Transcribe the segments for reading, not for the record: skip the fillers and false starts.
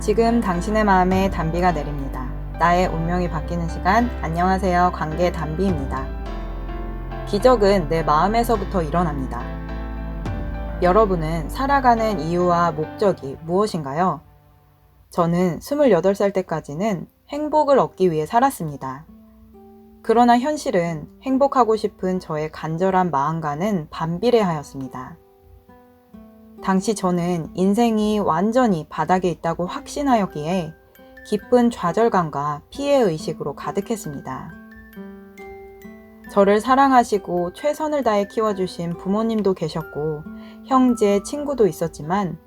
지금 당신의 마음에 단비가 내립니다. 나의 운명이 바뀌는 시간. 안녕하세요. 관계 단비입니다. 기적은 내 마음에서부터 일어납니다. 여러분은 살아가는 이유와 목적이 무엇인가요? 저는 28살 때까지는 행복을 얻기 위해 살았습니다. 그러나 현실은 행복하고 싶은 저의 간절한 마음과는 반비례하였습니다. 당시 저는 인생이 완전히 바닥에 있다고 확신하였기에 깊은 좌절감과 피해의식으로 가득했습니다. 저를 사랑하시고 최선을 다해 키워주신 부모님도 계셨고 형제, 친구도 있었지만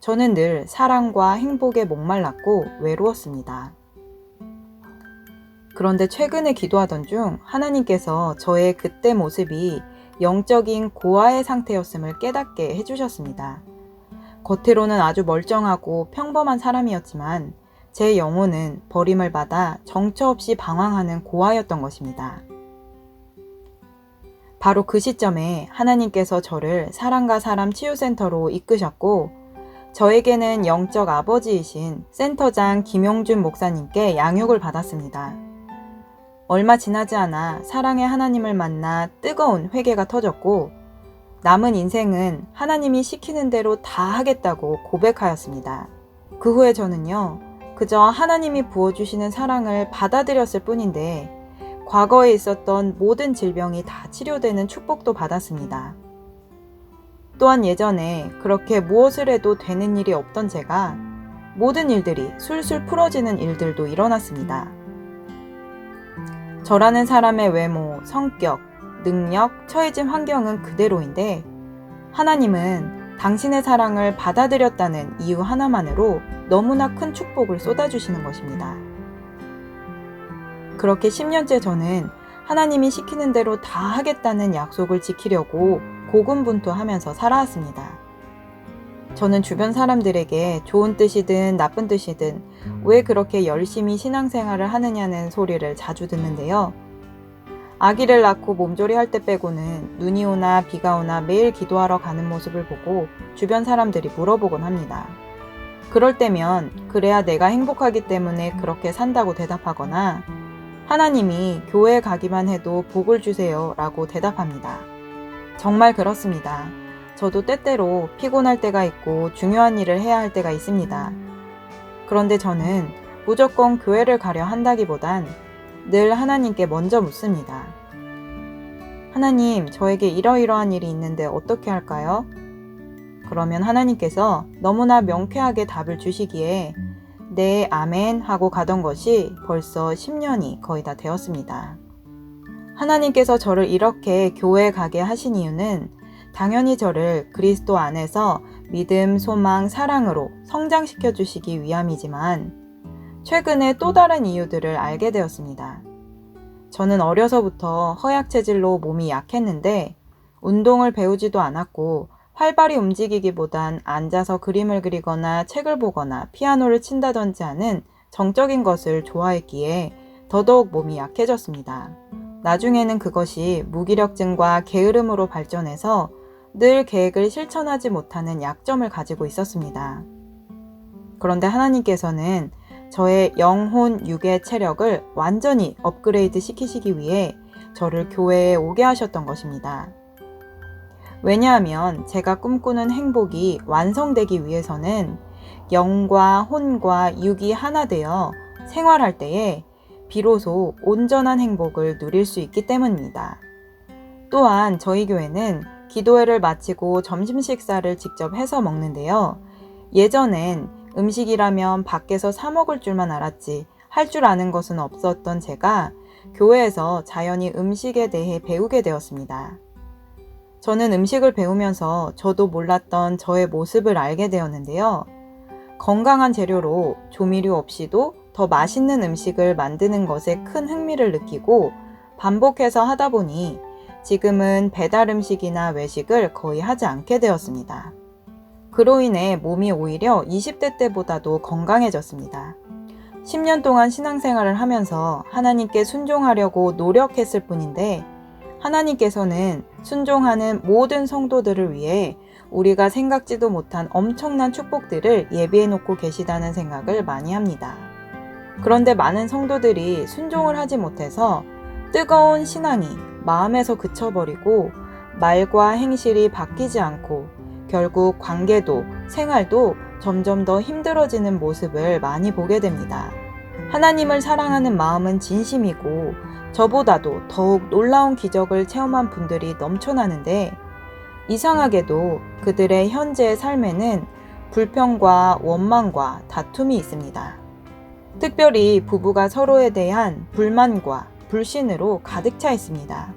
저는 늘 사랑과 행복에 목말랐고 외로웠습니다. 그런데 최근에 기도하던 중 하나님께서 저의 그때 모습이 영적인 고아의 상태였음을 깨닫게 해주셨습니다. 겉으로는 아주 멀쩡하고 평범한 사람이었지만 제 영혼은 버림을 받아 정처 없이 방황하는 고아였던 것입니다. 바로 그 시점에 하나님께서 저를 사랑과 사람 치유센터로 이끄셨고 저에게는 영적 아버지이신 센터장 김용준 목사님께 양육을 받았습니다. 얼마 지나지 않아 사랑의 하나님을 만나 뜨거운 회개가 터졌고 남은 인생은 하나님이 시키는 대로 다 하겠다고 고백하였습니다. 그 후에 저는요, 그저 하나님이 부어주시는 사랑을 받아들였을 뿐인데 과거에 있었던 모든 질병이 다 치료되는 축복도 받았습니다. 또한 예전에 그렇게 무엇을 해도 되는 일이 없던 제가 모든 일들이 술술 풀어지는 일들도 일어났습니다. 저라는 사람의 외모, 성격, 능력, 처해진 환경은 그대로인데 하나님은 당신의 사랑을 받아들였다는 이유 하나만으로 너무나 큰 축복을 쏟아주시는 것입니다. 그렇게 10년째 저는 하나님이 시키는 대로 다 하겠다는 약속을 지키려고 고군분투하면서 살아왔습니다. 저는 주변 사람들에게 좋은 뜻이든 나쁜 뜻이든 왜 그렇게 열심히 신앙생활을 하느냐는 소리를 자주 듣는데요. 아기를 낳고 몸조리 할 때 빼고는 눈이 오나 비가 오나 매일 기도하러 가는 모습을 보고 주변 사람들이 물어보곤 합니다. 그럴 때면 그래야 내가 행복하기 때문에 그렇게 산다고 대답하거나 하나님이 교회 가기만 해도 복을 주세요 라고 대답합니다. 정말 그렇습니다. 저도 때때로 피곤할 때가 있고 중요한 일을 해야 할 때가 있습니다. 그런데 저는 무조건 교회를 가려 한다기보단 늘 하나님께 먼저 묻습니다. 하나님, 저에게 이러이러한 일이 있는데 어떻게 할까요? 그러면 하나님께서 너무나 명쾌하게 답을 주시기에 네, 아멘 하고 가던 것이 벌써 10년이 거의 다 되었습니다. 하나님께서 저를 이렇게 교회에 가게 하신 이유는 당연히 저를 그리스도 안에서 믿음, 소망, 사랑으로 성장시켜 주시기 위함이지만 최근에 또 다른 이유들을 알게 되었습니다. 저는 어려서부터 허약 체질로 몸이 약했는데 운동을 배우지도 않았고 활발히 움직이기보단 앉아서 그림을 그리거나 책을 보거나 피아노를 친다든지 하는 정적인 것을 좋아했기에 더더욱 몸이 약해졌습니다. 나중에는 그것이 무기력증과 게으름으로 발전해서 늘 계획을 실천하지 못하는 약점을 가지고 있었습니다. 그런데 하나님께서는 저의 영혼, 육의 체력을 완전히 업그레이드 시키시기 위해 저를 교회에 오게 하셨던 것입니다. 왜냐하면 제가 꿈꾸는 행복이 완성되기 위해서는 영과 혼과 육이 하나 되어 생활할 때에 비로소 온전한 행복을 누릴 수 있기 때문입니다. 또한 저희 교회는 기도회를 마치고 점심 식사를 직접 해서 먹는데요. 예전엔 음식이라면 밖에서 사 먹을 줄만 알았지 할 줄 아는 것은 없었던 제가 교회에서 자연히 음식에 대해 배우게 되었습니다. 저는 음식을 배우면서 저도 몰랐던 저의 모습을 알게 되었는데요. 건강한 재료로 조미료 없이도 더 맛있는 음식을 만드는 것에 큰 흥미를 느끼고 반복해서 하다 보니 지금은 배달 음식이나 외식을 거의 하지 않게 되었습니다. 그로 인해 몸이 오히려 20대 때보다도 건강해졌습니다. 10년 동안 신앙생활을 하면서 하나님께 순종하려고 노력했을 뿐인데 하나님께서는 순종하는 모든 성도들을 위해 우리가 생각지도 못한 엄청난 축복들을 예비해 놓고 계시다는 생각을 많이 합니다. 그런데 많은 성도들이 순종을 하지 못해서 뜨거운 신앙이 마음에서 그쳐버리고 말과 행실이 바뀌지 않고 결국 관계도 생활도 점점 더 힘들어지는 모습을 많이 보게 됩니다. 하나님을 사랑하는 마음은 진심이고 저보다도 더욱 놀라운 기적을 체험한 분들이 넘쳐나는데 이상하게도 그들의 현재의 삶에는 불평과 원망과 다툼이 있습니다. 특별히 부부가 서로에 대한 불만과 불신으로 가득 차 있습니다.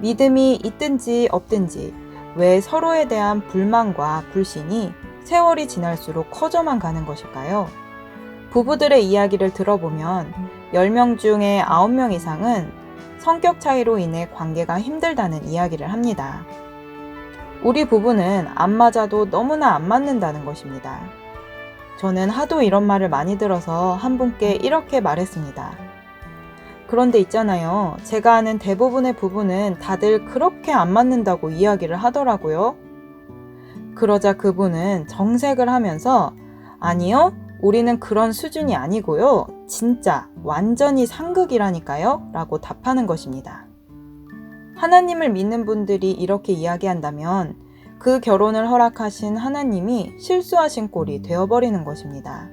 믿음이 있든지 없든지 왜 서로에 대한 불만과 불신이 세월이 지날수록 커져만 가는 것일까요? 부부들의 이야기를 들어보면 10명 중에 9명 이상은 성격 차이로 인해 관계가 힘들다는 이야기를 합니다. 우리 부부는 안 맞아도 너무나 안 맞는다는 것입니다. 저는 하도 이런 말을 많이 들어서 한 분께 이렇게 말했습니다. 그런데 있잖아요. 제가 아는 대부분의 부부는 다들 그렇게 안 맞는다고 이야기를 하더라고요. 그러자 그분은 정색을 하면서 아니요, 우리는 그런 수준이 아니고요. 진짜 완전히 상극이라니까요. 라고 답하는 것입니다. 하나님을 믿는 분들이 이렇게 이야기한다면 그 결혼을 허락하신 하나님이 실수하신 꼴이 되어버리는 것입니다.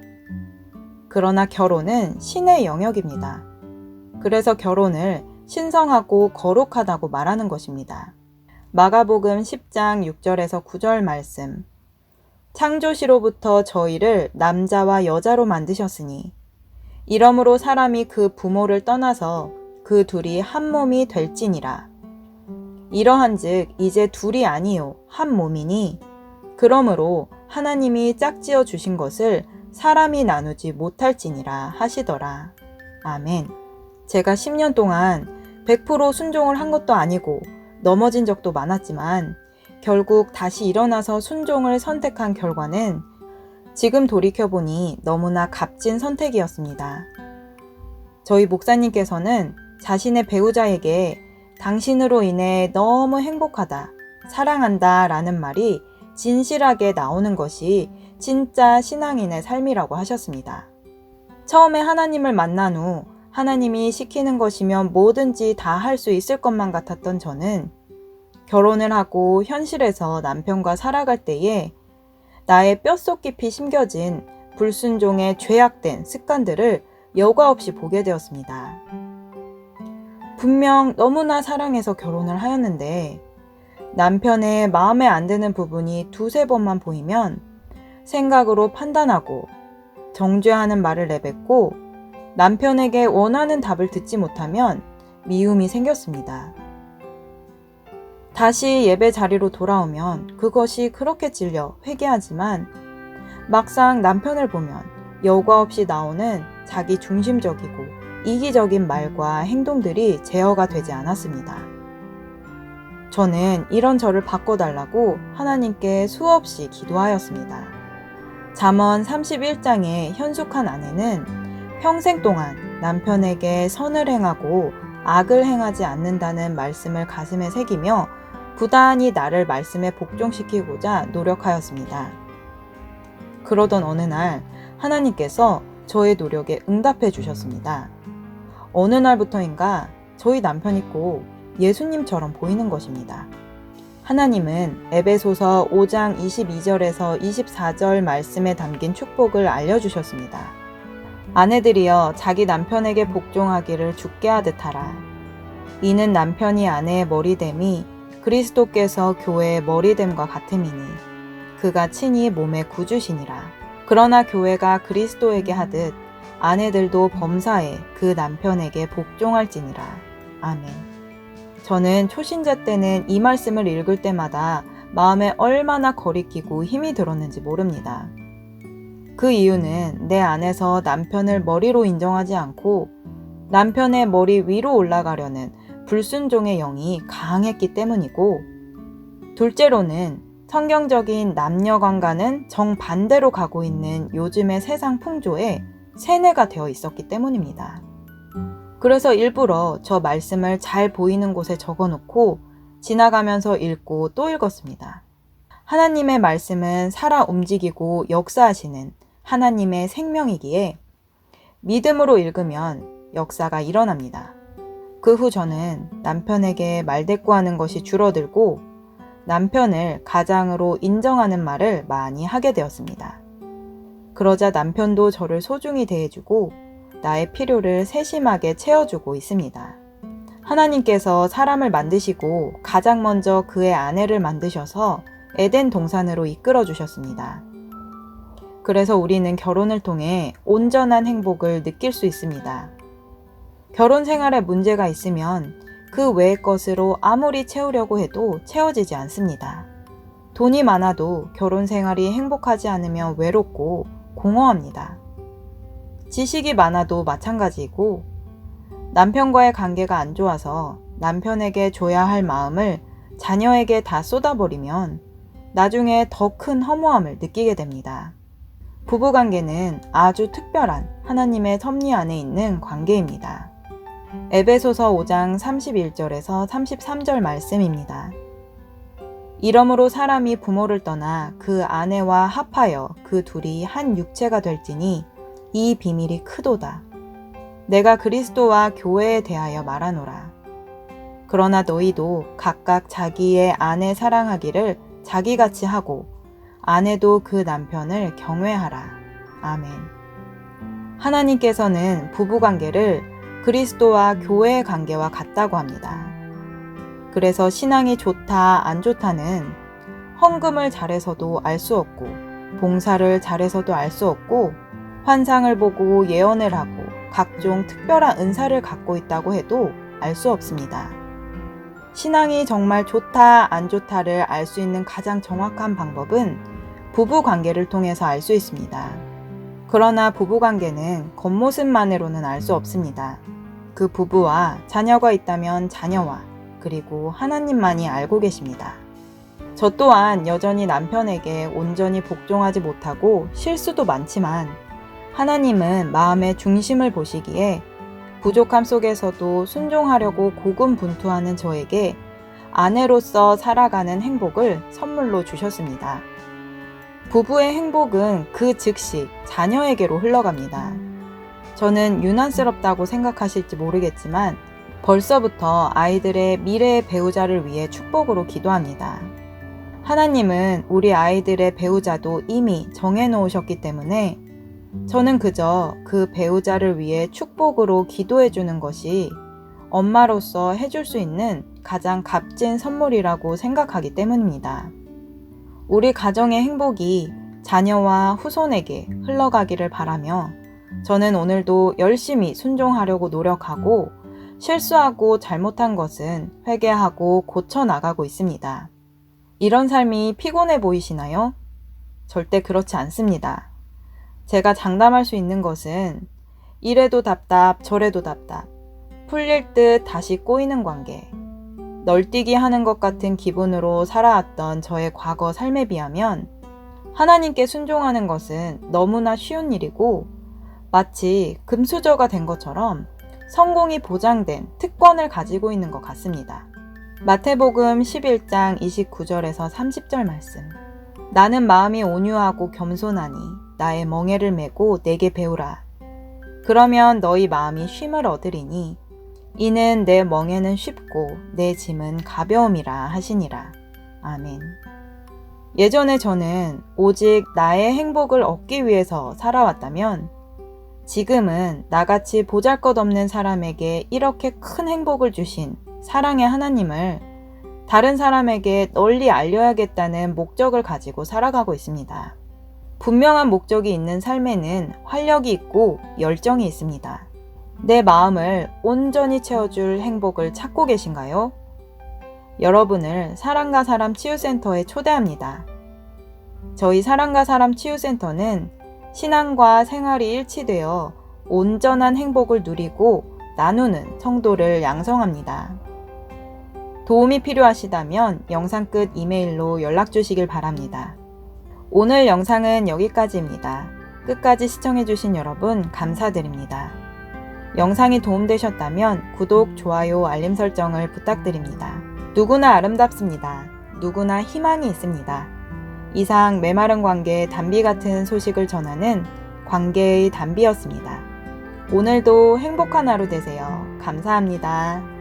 그러나 결혼은 신의 영역입니다. 그래서 결혼을 신성하고 거룩하다고 말하는 것입니다. 마가복음 10장 6절에서 9절 말씀. 창조시로부터 저희를 남자와 여자로 만드셨으니 이러므로 사람이 그 부모를 떠나서 그 둘이 한 몸이 될지니라. 이러한즉 이제 둘이 아니요 한 몸이니 그러므로 하나님이 짝지어 주신 것을 사람이 나누지 못할지니라 하시더라. 아멘. 제가 10년 동안 100% 순종을 한 것도 아니고 넘어진 적도 많았지만 결국 다시 일어나서 순종을 선택한 결과는 지금 돌이켜보니 너무나 값진 선택이었습니다. 저희 목사님께서는 자신의 배우자에게 당신으로 인해 너무 행복하다, 사랑한다 라는 말이 진실하게 나오는 것이 진짜 신앙인의 삶이라고 하셨습니다. 처음에 하나님을 만난 후 하나님이 시키는 것이면 뭐든지 다 할 수 있을 것만 같았던 저는 결혼을 하고 현실에서 남편과 살아갈 때에 나의 뼛속 깊이 심겨진 불순종의 죄악된 습관들을 여과 없이 보게 되었습니다. 분명 너무나 사랑해서 결혼을 하였는데 남편의 마음에 안 드는 부분이 두세 번만 보이면 생각으로 판단하고 정죄하는 말을 내뱉고 남편에게 원하는 답을 듣지 못하면 미움이 생겼습니다. 다시 예배 자리로 돌아오면 그것이 그렇게 찔려 회개하지만 막상 남편을 보면 여과 없이 나오는 자기 중심적이고 이기적인 말과 행동들이 제어가 되지 않았습니다. 저는 이런 저를 바꿔달라고 하나님께 수없이 기도하였습니다. 잠언 31장의 현숙한 아내는 평생 동안 남편에게 선을 행하고 악을 행하지 않는다는 말씀을 가슴에 새기며 부단히 나를 말씀에 복종시키고자 노력하였습니다. 그러던 어느 날 하나님께서 저의 노력에 응답해 주셨습니다. 어느 날부터인가 저희 남편이 꼭 예수님처럼 보이는 것입니다. 하나님은 에베소서 5장 22절에서 24절 말씀에 담긴 축복을 알려주셨습니다. 아내들이여 자기 남편에게 복종하기를 주께 하듯 하라. 이는 남편이 아내의 머리됨이 그리스도께서 교회의 머리됨과 같음이니 그가 친히 몸의 구주시니라. 그러나 교회가 그리스도에게 하듯 아내들도 범사에 그 남편에게 복종할지니라. 아멘. 저는 초신자 때는 이 말씀을 읽을 때마다 마음에 얼마나 거리끼고 힘이 들었는지 모릅니다. 그 이유는 내 안에서 남편을 머리로 인정하지 않고 남편의 머리 위로 올라가려는 불순종의 영이 강했기 때문이고, 둘째로는 성경적인 남녀관과는 정반대로 가고 있는 요즘의 세상 풍조에 세뇌가 되어 있었기 때문입니다. 그래서 일부러 저 말씀을 잘 보이는 곳에 적어놓고 지나가면서 읽고 또 읽었습니다. 하나님의 말씀은 살아 움직이고 역사하시는 하나님의 생명이기에 믿음으로 읽으면 역사가 일어납니다. 그 후 저는 남편에게 말대꾸하는 것이 줄어들고 남편을 가장으로 인정하는 말을 많이 하게 되었습니다. 그러자 남편도 저를 소중히 대해주고 나의 필요를 세심하게 채워주고 있습니다. 하나님께서 사람을 만드시고 가장 먼저 그의 아내를 만드셔서 에덴 동산으로 이끌어 주셨습니다. 그래서 우리는 결혼을 통해 온전한 행복을 느낄 수 있습니다. 결혼 생활에 문제가 있으면 그 외의 것으로 아무리 채우려고 해도 채워지지 않습니다. 돈이 많아도 결혼 생활이 행복하지 않으면 외롭고 공허합니다. 지식이 많아도 마찬가지이고 남편과의 관계가 안 좋아서 남편에게 줘야 할 마음을 자녀에게 다 쏟아버리면 나중에 더 큰 허무함을 느끼게 됩니다. 부부관계는 아주 특별한 하나님의 섭리 안에 있는 관계입니다. 에베소서 5장 31절에서 33절 말씀입니다. 이러므로 사람이 부모를 떠나 그 아내와 합하여 그 둘이 한 육체가 될지니 이 비밀이 크도다. 내가 그리스도와 교회에 대하여 말하노라. 그러나 너희도 각각 자기의 아내 사랑하기를 자기같이 하고 아내도 그 남편을 경외하라. 아멘. 하나님께서는 부부관계를 그리스도와 교회의 관계와 같다고 합니다. 그래서 신앙이 좋다 안 좋다는 헌금을 잘해서도 알 수 없고 봉사를 잘해서도 알 수 없고 환상을 보고 예언을 하고 각종 특별한 은사를 갖고 있다고 해도 알 수 없습니다. 신앙이 정말 좋다 안 좋다를 알 수 있는 가장 정확한 방법은 부부관계를 통해서 알 수 있습니다. 그러나 부부관계는 겉모습만으로는 알 수 없습니다. 그 부부와 자녀가 있다면 자녀와 그리고 하나님만이 알고 계십니다. 저 또한 여전히 남편에게 온전히 복종하지 못하고 실수도 많지만 하나님은 마음의 중심을 보시기에 부족함 속에서도 순종하려고 고군분투하는 저에게 아내로서 살아가는 행복을 선물로 주셨습니다. 부부의 행복은 그 즉시 자녀에게로 흘러갑니다. 저는 유난스럽다고 생각하실지 모르겠지만 벌써부터 아이들의 미래의 배우자를 위해 축복으로 기도합니다. 하나님은 우리 아이들의 배우자도 이미 정해놓으셨기 때문에 저는 그저 그 배우자를 위해 축복으로 기도해 주는 것이 엄마로서 해줄 수 있는 가장 값진 선물이라고 생각하기 때문입니다. 우리 가정의 행복이 자녀와 후손에게 흘러가기를 바라며 저는 오늘도 열심히 순종하려고 노력하고 실수하고 잘못한 것은 회개하고 고쳐 나가고 있습니다. 이런 삶이 피곤해 보이시나요? 절대 그렇지 않습니다. 제가 장담할 수 있는 것은 이래도 답답 저래도 답답 풀릴 듯 다시 꼬이는 관계 널뛰기 하는 것 같은 기분으로 살아왔던 저의 과거 삶에 비하면 하나님께 순종하는 것은 너무나 쉬운 일이고 마치 금수저가 된 것처럼 성공이 보장된 특권을 가지고 있는 것 같습니다. 마태복음 11장 29절에서 30절 말씀. 나는 마음이 온유하고 겸손하니 나의 멍에를 메고 내게 배우라. 그러면 너희 마음이 쉼을 얻으리니 이는 내 멍에는 쉽고 내 짐은 가벼움이라 하시니라. 아멘. 예전에 저는 오직 나의 행복을 얻기 위해서 살아왔다면 지금은 나같이 보잘것없는 사람에게 이렇게 큰 행복을 주신 사랑의 하나님을 다른 사람에게 널리 알려야겠다는 목적을 가지고 살아가고 있습니다. 분명한 목적이 있는 삶에는 활력이 있고 열정이 있습니다. 내 마음을 온전히 채워줄 행복을 찾고 계신가요? 여러분을 사랑과 사람 치유센터에 초대합니다. 저희 사랑과 사람 치유센터는 신앙과 생활이 일치되어 온전한 행복을 누리고 나누는 성도를 양성합니다. 도움이 필요하시다면 영상 끝 이메일로 연락 주시길 바랍니다. 오늘 영상은 여기까지입니다. 끝까지 시청해주신 여러분 감사드립니다. 영상이 도움되셨다면 구독, 좋아요, 알림 설정을 부탁드립니다. 누구나 아름답습니다. 누구나 희망이 있습니다. 이상 메마른 관계 단비 같은 소식을 전하는 관계의 단비였습니다. 오늘도 행복한 하루 되세요. 감사합니다.